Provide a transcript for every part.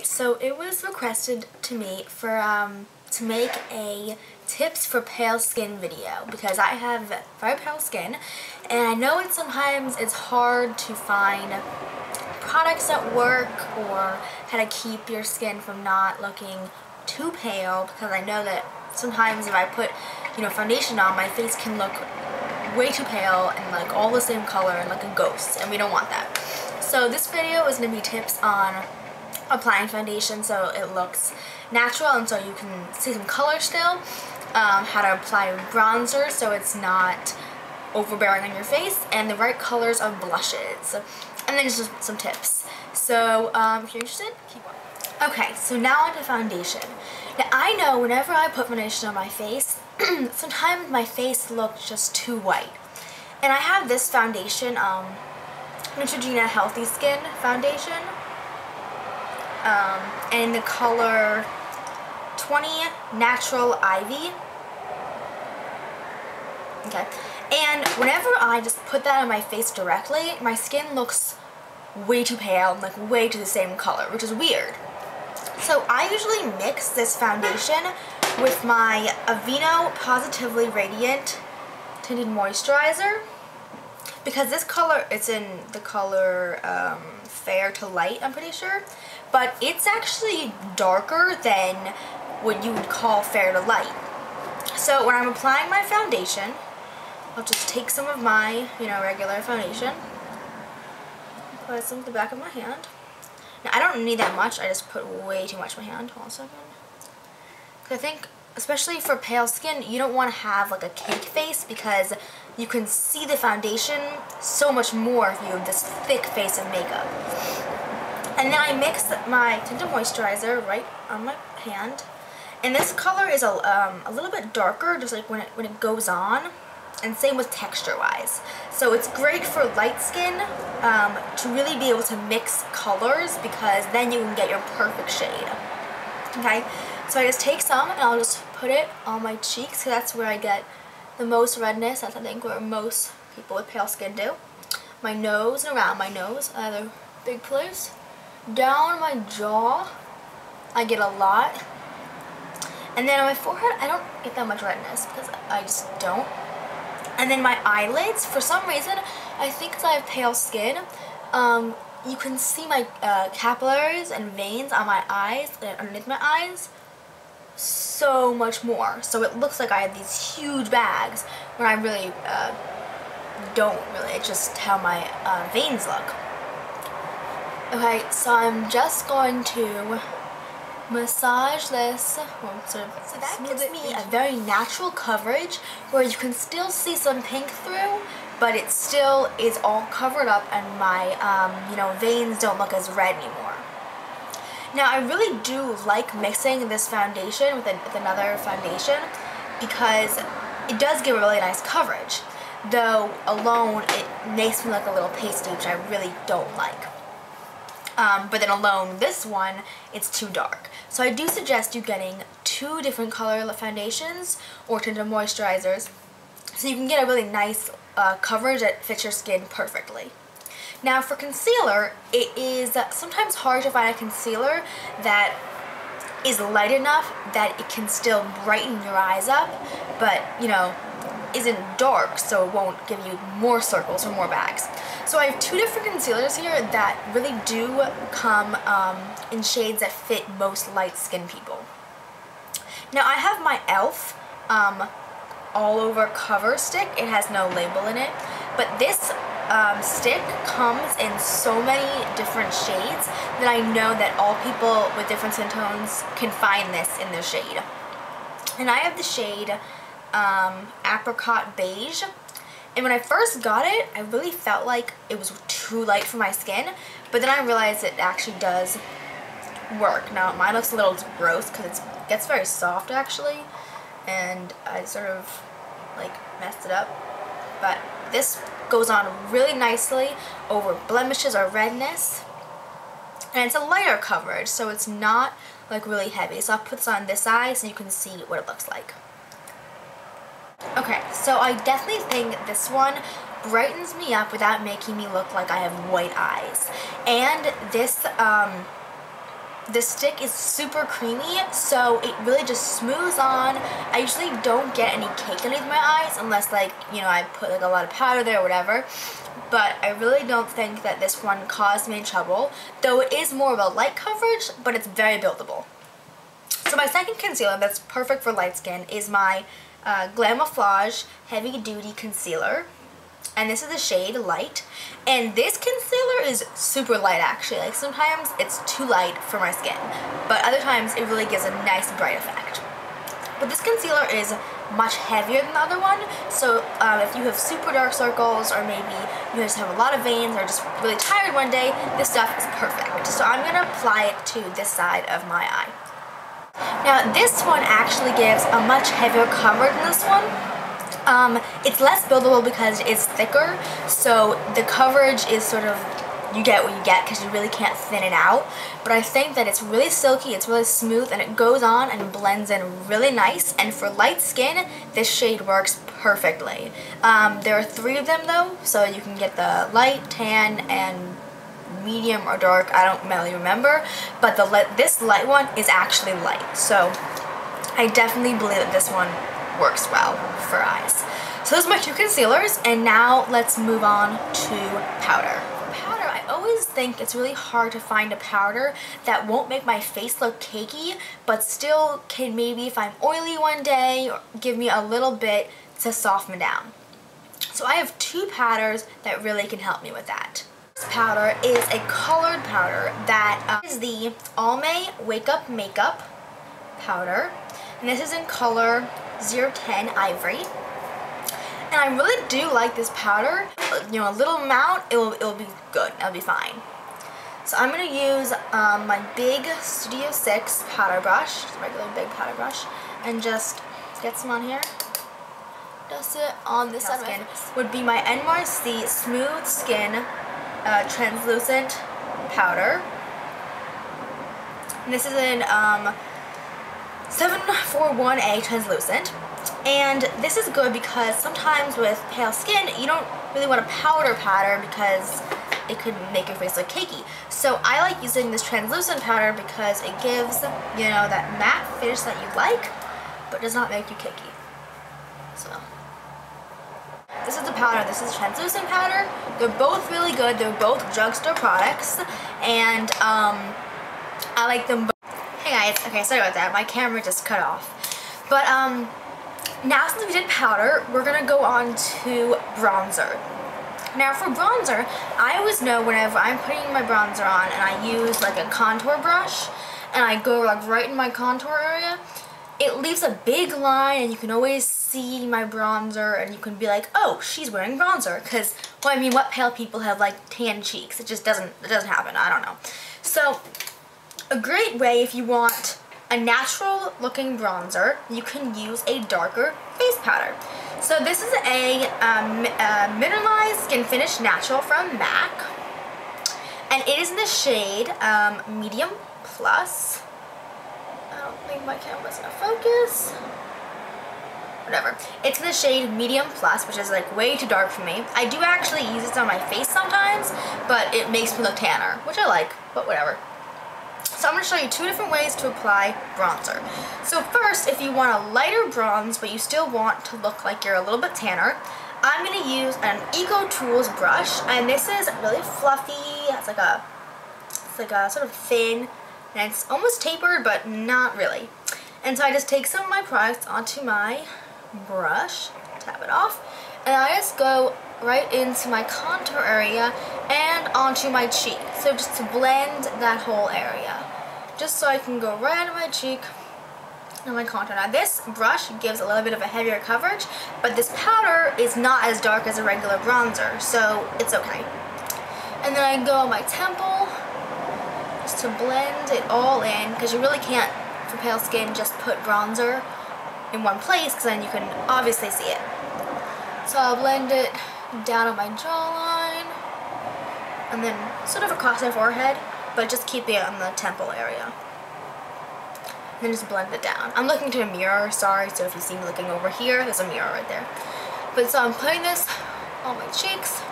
So it was requested to me for to make a tips for pale skin video because I have very pale skin, and I know sometimes it's hard to find products that work or how to keep your skin from not looking too pale, because I know that sometimes if I put foundation on, my face can look way too pale and like all the same color and like a ghost, and we don't want that. So this video is going to be tips on applying foundation so it looks natural and so you can see some color still, how to apply bronzer so it's not overbearing on your face, and the right colors of blushes, and then just some tips. So if you're interested, keep on. Okay, so now onto foundation. Now I know whenever I put foundation on my face, sometimes my face looks just too white, and I have this foundation, Neutrogena Healthy Skin Foundation, in the color 20 Natural Ivy. Okay, and whenever I just put that on my face directly, my skin looks way too pale and like way to the same color, which is weird. So I usually mix this foundation with my Aveeno Positively Radiant Tinted Moisturizer, because this color, it's in the color Fair to Light, I'm pretty sure, but it's actually darker than what you would call Fair to Light. So when I'm applying my foundation, I'll just take some of my, regular foundation, put some at the back of my hand. Now I don't need that much, I just put way too much in my hand. Hold on a second. Because I think, especially for pale skin, you don't want to have like a cake face, because you can see the foundation so much more if you have this thick face of makeup. And then I mix my tinted moisturizer right on my hand, and this color is a little bit darker, just like when it goes on, and same with texture-wise. So it's great for light skin to really be able to mix colors, because then you can get your perfect shade. Okay, so I just take some and I'll just put it on my cheeks, so that's where I get the most redness. That's I think where most people with pale skin do. My nose and around my nose, another big place. Down my jaw, I get a lot. And then on my forehead, I don't get that much redness because I just don't. And then my eyelids, for some reason, I think because I have pale skin, you can see my capillaries and veins on my eyes, underneath my eyes, so much more. So it looks like I have these huge bags when I really don't really. It's just how my veins look. Okay, so I'm just going to massage this, so that gives me a very natural coverage where you can still see some pink through, but it still is all covered up, and my veins don't look as red anymore. Now I really do like mixing this foundation with another foundation, because it does give a really nice coverage, though alone it makes me look a little pasty, which I really don't like. But then alone, this one, it's too dark. So I do suggest you getting 2 different color foundations or tinted moisturizers, so you can get a really nice coverage that fits your skin perfectly. Now for concealer, it is sometimes hard to find a concealer that is light enough that it can still brighten your eyes up, but isn't dark, so it won't give you more circles or more bags. So I have 2 different concealers here that really do come in shades that fit most light skin people. Now I have my e.l.f. All Over Cover Stick. It has no label in it, but this stick comes in so many different shades that I know that all people with different skin tones can find this in their shade. And I have the shade Apricot Beige. And when I first got it, I really felt like it was too light for my skin, but then I realized it actually does work. Now mine looks a little gross because it gets very soft actually, and I sort of like messed it up, but this goes on really nicely over blemishes or redness, and it's a lighter coverage, so it's not like really heavy. So I'll put this on this eye so you can see what it looks like. Okay, so I definitely think this one brightens me up without making me look like I have white eyes. And this the stick is super creamy, so it really just smooths on. I usually don't get any cake underneath my eyes unless, like, you know, I put like a lot of powder there or whatever. But I really don't think that this one caused me trouble, though it is more of a light coverage, but it's very buildable. So my second concealer that's perfect for light skin is my Glamouflage Heavy Duty Concealer. And this is the shade Light. And this concealer is super light actually. Like sometimes it's too light for my skin, but other times it really gives a nice bright effect. But this concealer is much heavier than the other one, so if you have super dark circles or maybe you just have a lot of veins or just really tired one day, this stuff is perfect. So I'm going to apply it to this side of my eye. Now this one actually gives a much heavier coverage than this one. It's less buildable because it's thicker, so the coverage is sort of, you get what you get because you really can't thin it out. But I think that it's really silky, it's really smooth, and it goes on and blends in really nice. And for light skin, this shade works perfectly. There are 3 of them though, so you can get the light, tan, and medium or dark. I don't really remember, but this light one is actually light, so I definitely believe that this one works well for eyes. So those are my 2 concealers, and now let's move on to powder. For powder, I always think it's really hard to find a powder that won't make my face look cakey, but still can maybe, if I'm oily one day, give me a little bit to soften down. So I have 2 powders that really can help me with that. This powder is a colored powder that is the Almay Wake Up Makeup powder, and this is in color 010 Ivory. And I really do like this powder. You know, a little amount, it'll be good. It'll be fine. So I'm gonna use my big Studio 6 powder brush, just a regular big powder brush, and just get some on here. Dust it on this side of my skin. Would be my NYC Smooth Skin translucent powder. And this is in 741A translucent, and this is good because sometimes with pale skin you don't really want a powder because it could make your face look cakey. So I like using this translucent powder because it gives, you know, that matte finish that you like, but does not make you cakey. So this is the powder, this is translucent powder. They're both really good. They're both drugstore products, and I like them both. Hey guys, okay, sorry about that. My camera just cut off. But now since we did powder, we're gonna go on to bronzer. Now for bronzer, I always know whenever I'm putting my bronzer on and I use like a contour brush and I go like right in my contour area, it leaves a big line and you can always see my bronzer and you can be like, oh, she's wearing bronzer, because, well, I mean, what pale people have like tan cheeks? It just doesn't happen. I don't know. So a great way if you want a natural looking bronzer, you can use a darker face powder. So this is a Mineralized Skin Finish Natural from MAC, and it is in the shade Medium Plus. I don't think my camera's gonna focus. Whatever. It's in the shade Medium Plus, which is like way too dark for me. I do actually use this on my face sometimes, but it makes me look tanner, which I like, but whatever. So I'm going to show you 2 different ways to apply bronzer. So first, if you want a lighter bronze, but you still want to look like you're a little bit tanner, I'm going to use an Eco Tools brush, and this is really fluffy. It's like a sort of thin, and it's almost tapered, but not really. And so I just take some of my products onto my brush, tap it off, and I just go right into my contour area and onto my cheek. So just to blend that whole area. Just so I can go right onto my cheek and my contour. Now this brush gives a little bit of a heavier coverage, but this powder is not as dark as a regular bronzer, so it's okay. And then I go on my temple just to blend it all in, because you really can't, for pale skin, just put bronzer in one place, because then you can obviously see it. So I'll blend it down on my jawline, and then sort of across my forehead, but just keep it on the temple area. And then just blend it down. I'm looking to a mirror, sorry, so if you see me looking over here, there's a mirror right there. But so I'm putting this on my cheeks.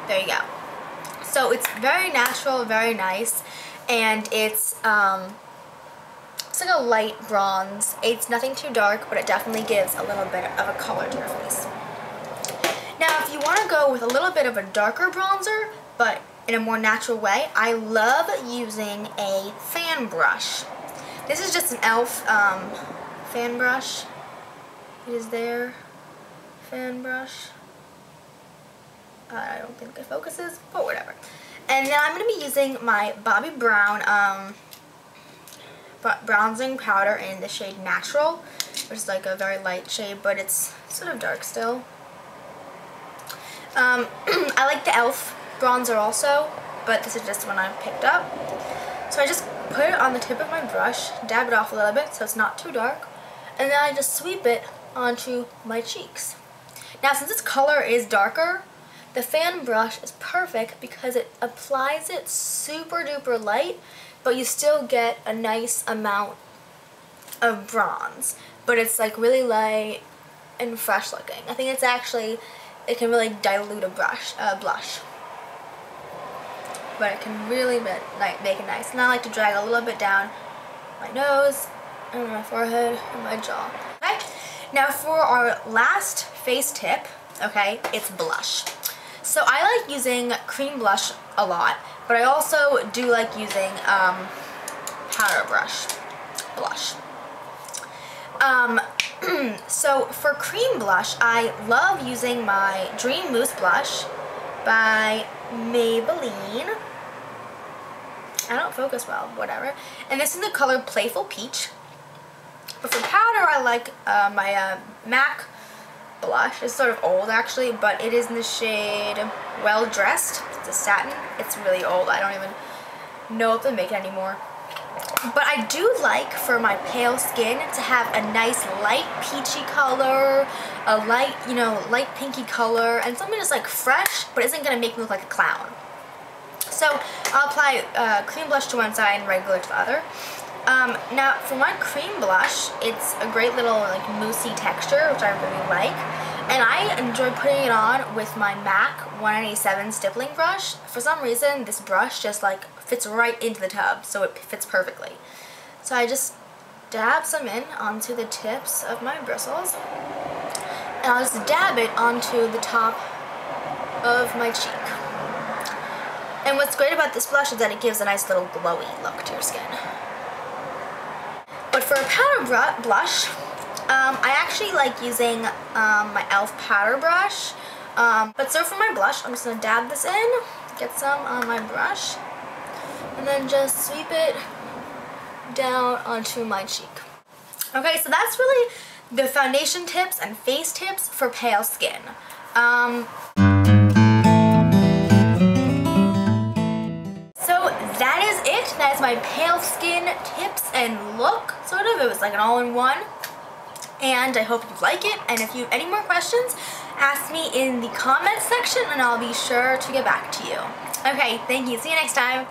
There you go. So it's very natural, very nice, and it's like a light bronze. It's nothing too dark, but it definitely gives a little bit of a color to your face. Now, if you want to go with a little bit of a darker bronzer, but in a more natural way, I love using a fan brush. This is just an e.l.f. Fan brush. It is their fan brush. I don't think it focuses, but whatever. And then I'm going to be using my Bobbi Brown bronzing powder in the shade Natural, which is like a very light shade, but it's sort of dark still. I like the e.l.f. bronzer also, but this is just one I picked up. So I just put it on the tip of my brush, dab it off a little bit so it's not too dark, and then I just sweep it onto my cheeks. Now, since this color is darker, the fan brush is perfect because it applies it super duper light, but you still get a nice amount of bronze, but it's like really light and fresh looking. I think it's actually, it can really dilute a blush, but it can really make it nice. And I like to drag a little bit down my nose and my forehead and my jaw. Okay, now for our last face tip, okay, it's blush. So I like using cream blush a lot, but I also do like using powder blush. So for cream blush, I love using my Dream Mousse blush by Maybelline. I don't focus well, whatever. And this is the color Playful Peach. But for powder, I like my MAC blush. It's sort of old actually, but it is in the shade Well Dressed. It's a satin. It's really old. I don't even know if they make it anymore. But I do like, for my pale skin, to have a nice light peachy color, a light, light pinky color, and something just like fresh, but isn't going to make me look like a clown. So I'll apply cream blush to one side and regular to the other. Now for my cream blush, it's a great little like moussey texture, which I really like. And I enjoy putting it on with my MAC 187 stippling brush. For some reason, this brush just like fits right into the tub, so it fits perfectly. So I just dab some in onto the tips of my bristles, and I'll just dab it onto the top of my cheek. And what's great about this blush is that it gives a nice little glowy look to your skin. But for a powder blush, I actually like using my e.l.f. powder brush. But so for my blush, I'm just going to dab this in, get some on my brush, and then just sweep it down onto my cheek. Okay, so that's really the foundation tips and face tips for pale skin. So that is it. That is my pale skin tips and look, sort of. It was like an all-in-one. And I hope you like it. And if you have any more questions, ask me in the comments section and I'll be sure to get back to you. Okay, thank you. See you next time.